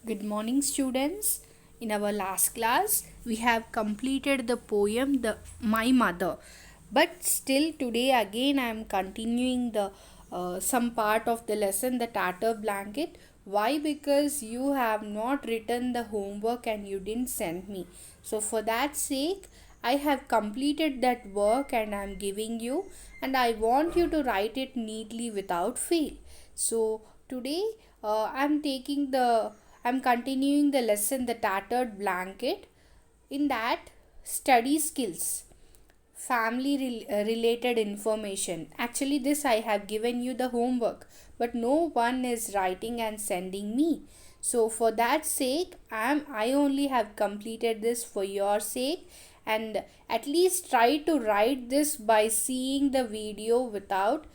Good morning, students. In our last class, we have completed the poem "The My Mother," but still today again I am continuing the some part of the lesson, the tattered blanket. Why? Because you have not written the homework and you didn't send me. So for that sake, I have completed that work and I am giving you, and I want you to write it neatly without fail. So today I'm continuing the lesson The Tattered Blanket. In that, study skills, related information. Actually, this I have given you the homework, but no one is writing and sending me. So for that sake, I only have completed this for your sake, and at least try to write this by seeing the video without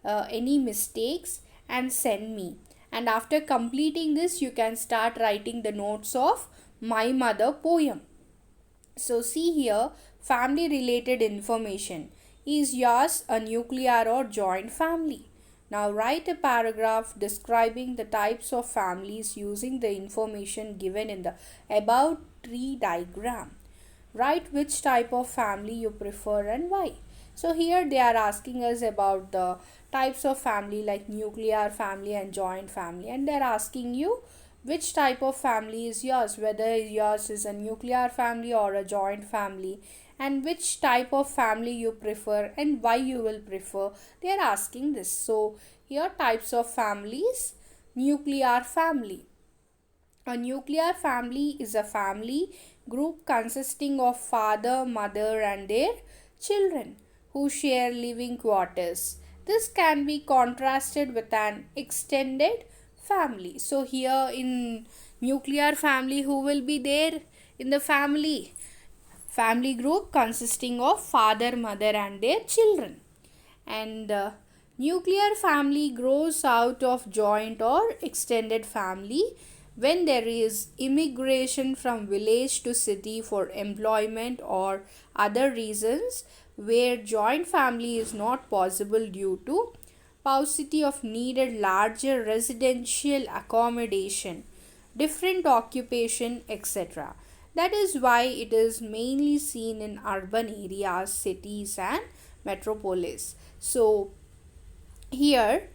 any mistakes and send me. And after completing this, you can start writing the notes of My Mother poem. So see here, family related information. Is yours a nuclear or joint family? Now write a paragraph describing the types of families using the information given in the above tree diagram. Write which type of family you prefer and why. So here they are asking us about the types of family like nuclear family and joint family, and they're asking you which type of family is yours, whether yours is a nuclear family or a joint family, and which type of family you prefer and why you will prefer. They are asking this. So here types of families: nuclear family. A nuclear family is a family group consisting of father, mother, and their children who share living quarters. This can be contrasted with an extended family. So, here in nuclear family, who will be there in the family? Family group consisting of father, mother, and their children. And nuclear family grows out of joint or extended family when there is immigration from village to city for employment or other reasons, where joint family is not possible due to paucity of needed larger residential accommodation, different occupation, etc. That is why it is mainly seen in urban areas, cities, and metropolis. So here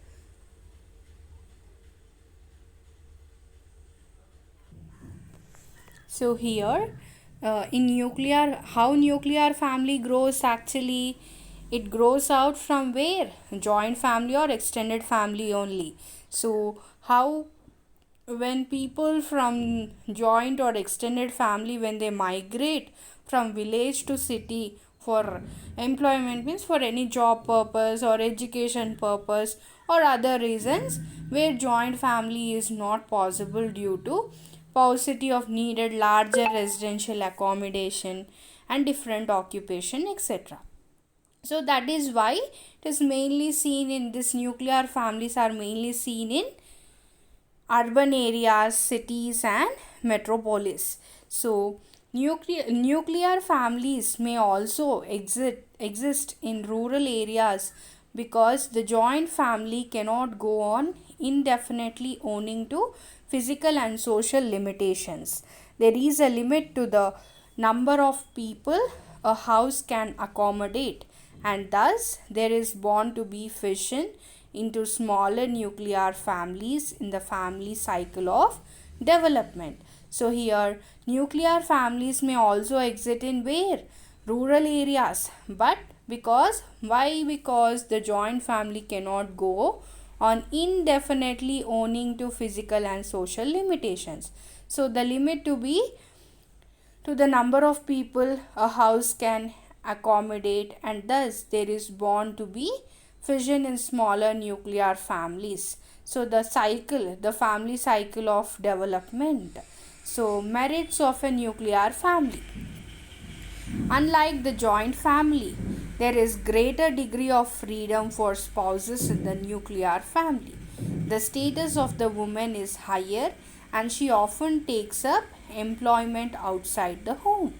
so here in nuclear, how nuclear family grows, actually it grows out from where? Joint family or extended family only. So how, when people from joint or extended family, when they migrate from village to city for employment, means for any job purpose or education purpose or other reasons, where joint family is not possible due to paucity of needed larger residential accommodation and different occupation, etc. So that is why it is mainly seen in this nuclear families are mainly seen in urban areas, cities, and metropolis. So, nuclear families may also exist in rural areas because the joint family cannot go on indefinitely owing to physical and social limitations. There is a limit to the number of people a house can accommodate, and thus there is bound to be fission into smaller nuclear families in the family cycle of development. So here nuclear families may also exist in where? Rural areas. But because why? Because the joint family cannot go on indefinitely owing to physical and social limitations. So the limit to be to the number of people a house can accommodate, and thus there is bound to be fission in smaller nuclear families. So the family cycle of development. So merits of a nuclear family: unlike the joint family, there is greater degree of freedom for spouses in the nuclear family. The status of the woman is higher and she often takes up employment outside the home.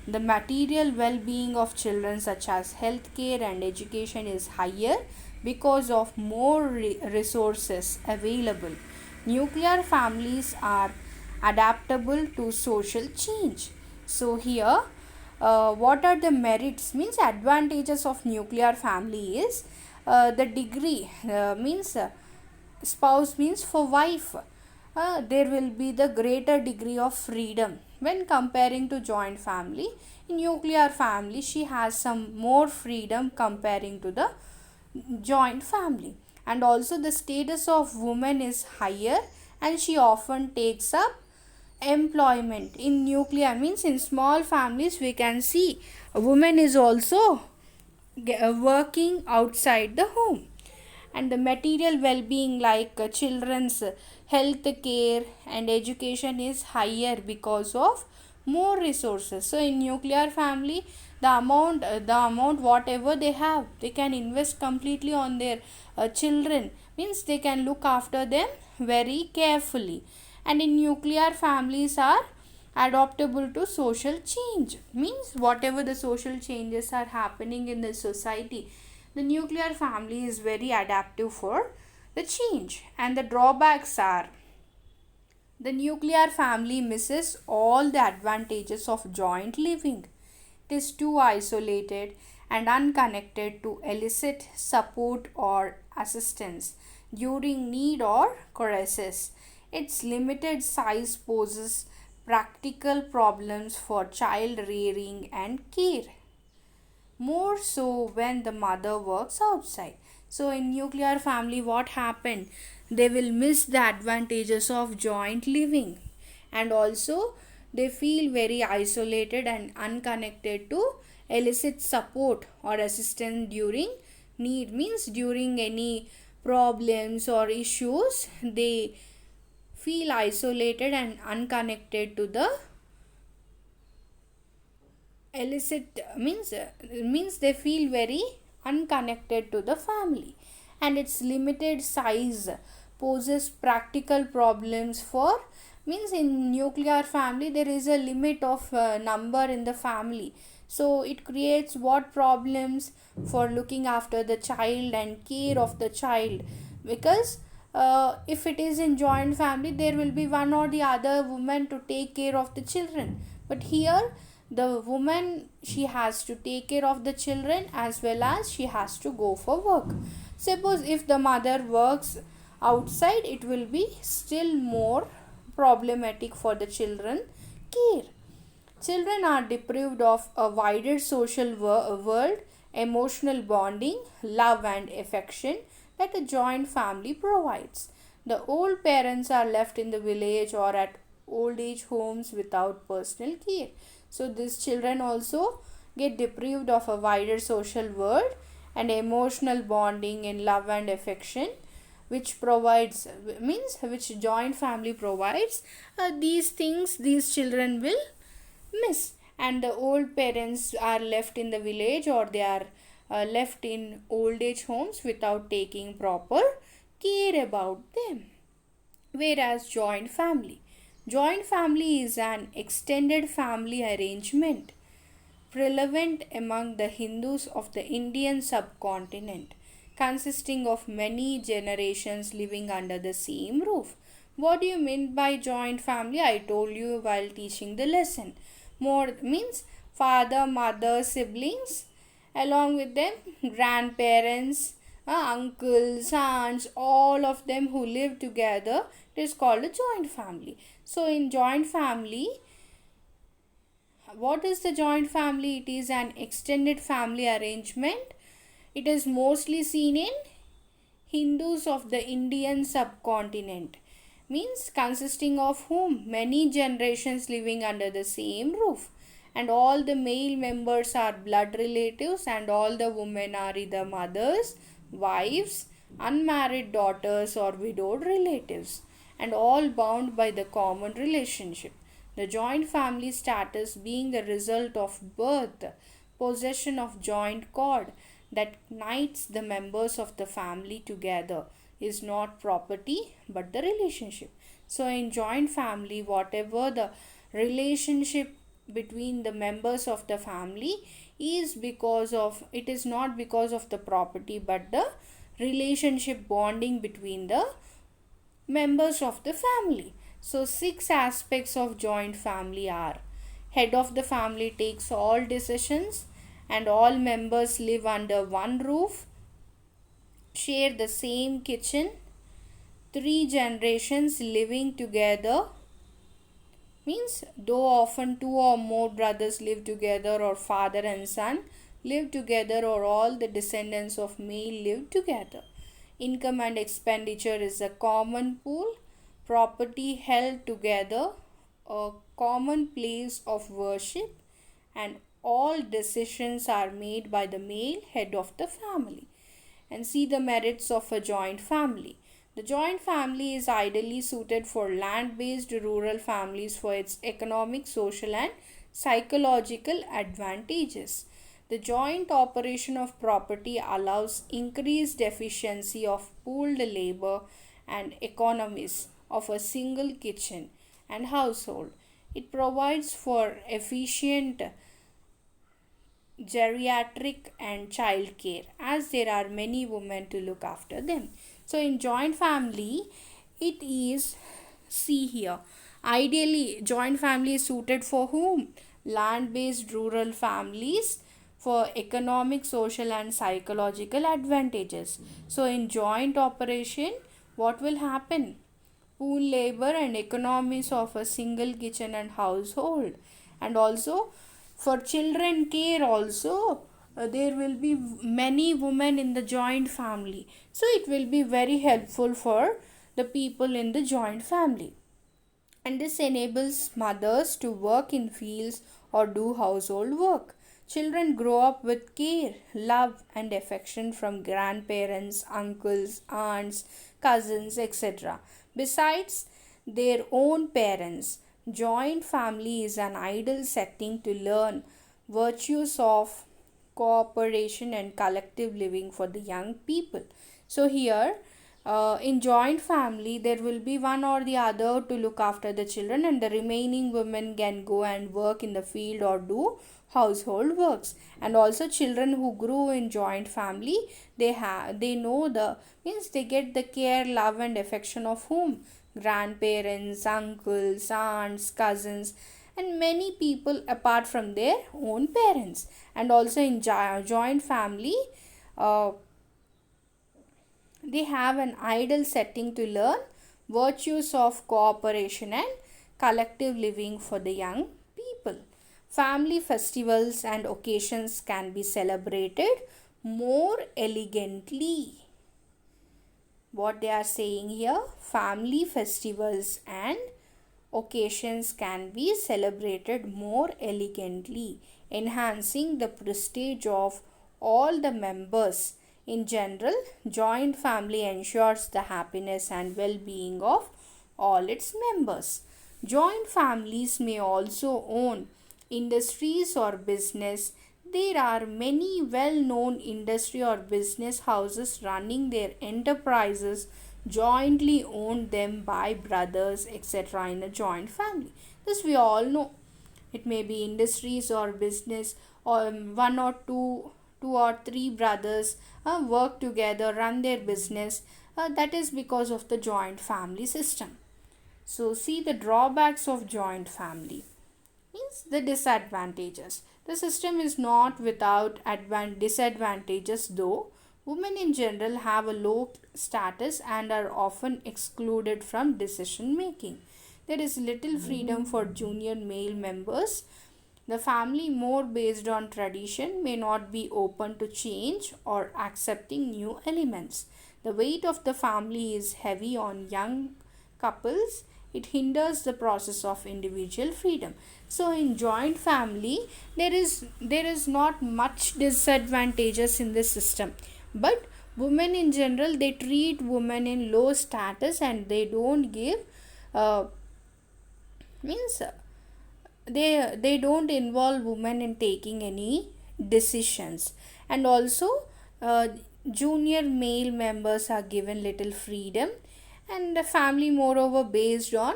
The material well being of children, such as healthcare and education, is higher because of more resources available. Nuclear families are adaptable to social change. So here, what are the merits means advantages of nuclear family is the degree means spouse means for wife, there will be the greater degree of freedom when comparing to joint family. In nuclear family she has some more freedom comparing to the joint family. And also the status of woman is higher and she often takes up employment. In nuclear means in small families we can see a woman is also working outside the home. And the material well-being like children's health care and education is higher because of more resources. So in nuclear family the amount whatever they have they can invest completely on their children, means they can look after them very carefully. And in nuclear families are adaptable to social change, means whatever the social changes are happening in the society, the nuclear family is very adaptive for the change. And the drawbacks are the nuclear family misses all the advantages of joint living. It is too isolated and unconnected to elicit support or assistance during need or crisis. Its limited size poses practical problems for child rearing and care, more so when the mother works outside. So in nuclear family what happened, they will miss the advantages of joint living, and also they feel very isolated and unconnected to elicit support or assistance during need, means during any problems or issues they feel isolated and unconnected to the elicit, means they feel very unconnected to the family. And its limited size poses practical problems for, means in nuclear family there is a limit of number in the family, so it creates what problems for looking after the child and care of the child. Because if it is in joint family there will be one or the other woman to take care of the children, but here the woman she has to take care of the children as well as she has to go for work. Suppose if the mother works outside, it will be still more problematic for the children care. Children are deprived of a wider social world, emotional bonding, love and affection that a joint family provides. The old parents are left in the village or at old age homes without personal care. So these children also get deprived of a wider social world and emotional bonding in love and affection which provides, means which joint family provides. These things these children will miss. And the old parents are left in the village or they are left in old age homes without taking proper care about them. Whereas joint family is an extended family arrangement prevalent among the Hindus of the Indian subcontinent, consisting of many generations living under the same roof. What do you mean by joint family? I told you while teaching the lesson. More means father, mother, siblings, along with them grandparents, uncles, aunts, all of them who live together. It is called a joint family. So in joint family, what is the joint family? It is an extended family arrangement. It is mostly seen in Hindus of the Indian subcontinent, means consisting of whom many generations living under the same roof, and all the male members are blood relatives and all the women are either mothers, wives, unmarried daughters or widowed relatives, and all bound by the common relationship. The joint family status being the result of birth, possession of joint cord that unites the members of the family together is not property but the relationship. So in joint family whatever the relationship between the members of the family is because of, it is not because of the property but the relationship bonding between the members of the family. So, six aspects of joint family are: head of the family takes all decisions, and all members live under one roof, share the same kitchen, three generations living together, means though often two or more brothers live together, or father and son live together, or all the descendants of male live together. Income and expenditure is a common pool, property held together, a common place of worship, and all decisions are made by the male head of the family. And see the merits of a joint family. The joint family is ideally suited for land based rural families for its economic, social, and psychological advantages. The joint operation of property allows increased efficiency of pooled labor and economies of a single kitchen and household. It provides for efficient geriatric and child care, as there are many women to look after them. So in joint family, it is, see here, ideally joint family is suited for whom? Land based rural families for economic, social, and psychological advantages. So in joint operation, what will happen? Pool labor and economies of a single kitchen and household. And also for children care also, there will be many women in the joint family, so it will be very helpful for the people in the joint family. And this enables mothers to work in fields or do household work. Children grow up with care, love, and affection from grandparents, uncles, aunts, cousins, etc. Besides their own parents, joint family is an ideal setting to learn virtues of cooperation and collective living for the young people. So here, in joint family, there will be one or the other to look after the children, and the remaining women can go and work in the field or do household works. And also children who grew in joint family, they know the, means they get the care, love, and affection of whom? Grandparents, uncles, aunts, cousins, and many people apart from their own parents. And also in joint family, uh, they have an ideal setting to learn virtues of cooperation and collective living for the young people. Family festivals and occasions can be celebrated more elegantly. What they are saying here, family festivals and occasions can be celebrated more elegantly, enhancing the prestige of all the members. In general, joint family ensures the happiness and well being of all its members. Joint families may also own industries or business. There are many well known industry or business houses running their enterprises jointly owned them by brothers, etc., in a joint family. This we all know. It may be industries or business, or one or two or three brothers work together, run their business. That is because of the joint family system. So see the drawbacks of joint family, means the disadvantages. The system is not without disadvantages, though. Women in general have a low status and are often excluded from decision making. There is little freedom for junior male members. The family, more based on tradition, may not be open to change or accepting new elements. The weight of the family is heavy on young couples. It hinders the process of individual freedom. So in joint family, there is not much disadvantages in this system, but women in general, they treat women in low status, and they don't give, means they don't involve women in taking any decisions. And also, uh, junior male members are given little freedom, and the family moreover based on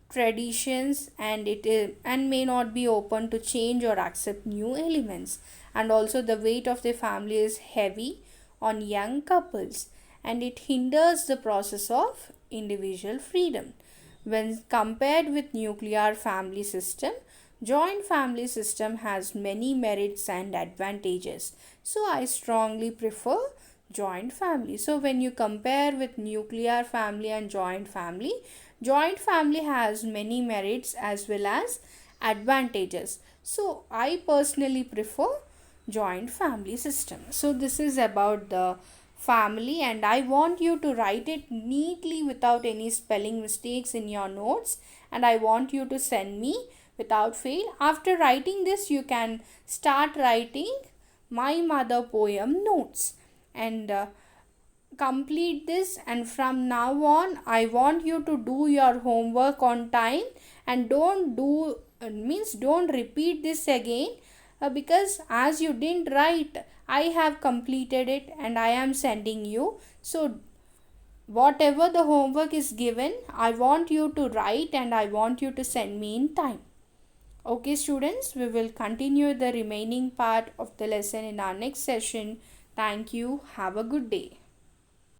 traditions, and it is and may not be open to change or accept new elements. And also the weight of the family is heavy on young couples, and it hinders the process of individual freedom. When compared with nuclear family system, joint family system has many merits and advantages. So I strongly prefer joint family. So when you compare with nuclear family and joint family has many merits as well as advantages. So I personally prefer joint family system. So this is about the family, and I want you to write it neatly without any spelling mistakes in your notes, and I want you to send me without fail. After writing this, you can start writing my mother poem notes, and complete this. And from now on, I want you to do your homework on time, and don't repeat this again, because as you didn't write, I have completed it and I am sending you. So whatever the homework is given, I want you to write and I want you to send me in time. Okay students, we will continue the remaining part of the lesson in our next session. Thank you. Have a good day.